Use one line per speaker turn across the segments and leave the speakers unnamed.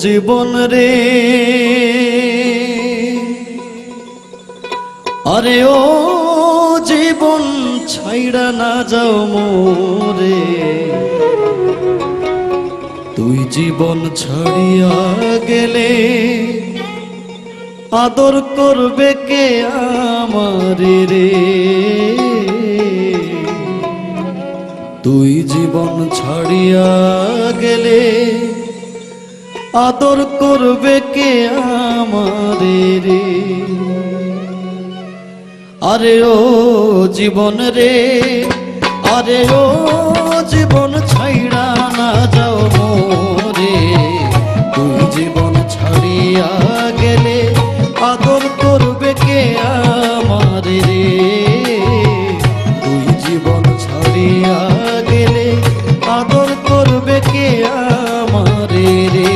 জীবন রে, আরে ও জীবন ছাইড়া না যাও মোরে, তুই জীবন ছাড়িয়া গেলে আদর করবে কে আমারে রে। তুই জীবন ছাড়িয়া গেলে আদর করবে কে আমারে রে। আরে ও জীবন রে, আরে ও জীবন ছাইড়া না যাও মোরে, তুই জীবন ছাড়িয়া গেলে আদর করবে কে আমারে রে। তুই জীবন ছাড়িয়া গেলে আদর করবে কে আমারে রে।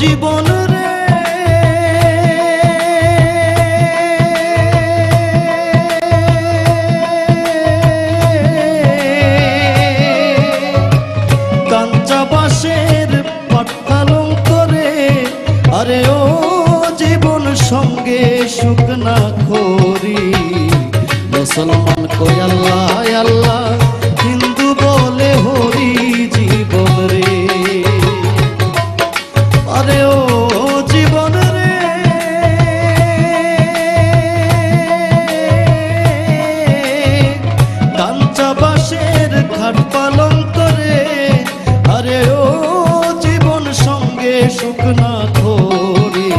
জীবন রে, কাঞ্চা বাঁশের পাটপালং করে, আরে ও জীবন সঙ্গে সুখ না করি। মুসলমান কই আল্লাহ আল্লাহ, হিন্দু বলে হরি জীবন রে। আরে ও জীবন রে, কাঞ্চা বাঁশের খাট পালং করে, আরে ও জীবন সঙ্গে সুখ না করি।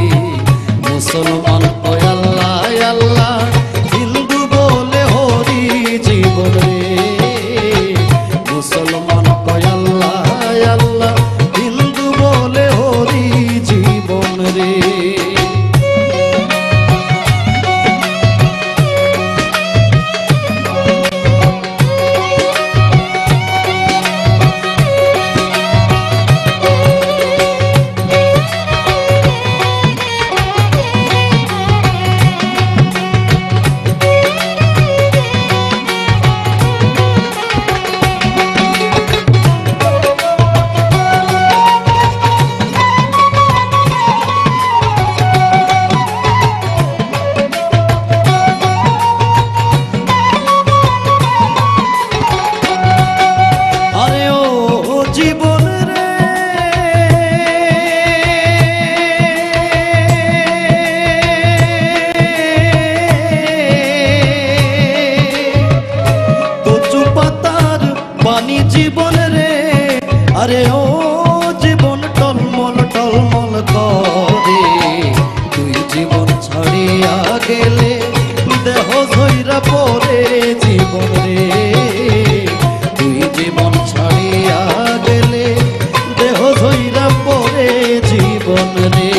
মুসলমান কই আল্লাহ আল্লাহ, হিন্দু বলে হরি জীবন রে। মুসলমান কই আল্লাহ আল্লাহ, হিন্দু বলে হরি জীবন রে। জীবন রে, আরে ও জীবন টলমল টলমল করে, তুই জীবন ছাড়িয়া গেলে দেহ ঝইরা পড়ে জীবন রে। তুই জীবন ছাড়িয়া গেলে দেহ ঝইরা পড়ে জীবন রে।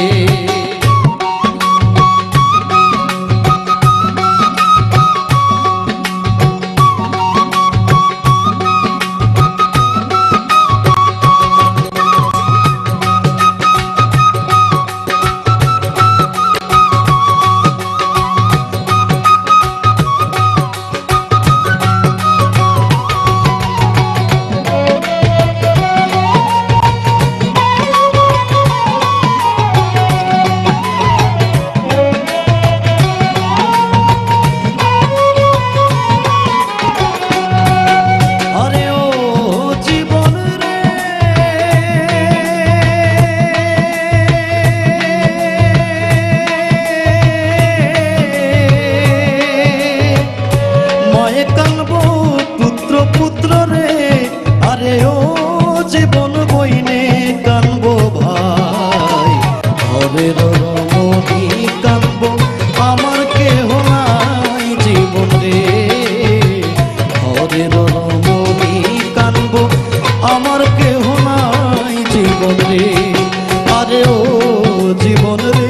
জীবন বইনে কানবো ভাই, ঘরের রমণী কানবো, আমার কেহ নাই জীবন রে। ঘরের রমণী কানবো, আমার কেহ নাই জীবন রে। আরে ও জীবন রে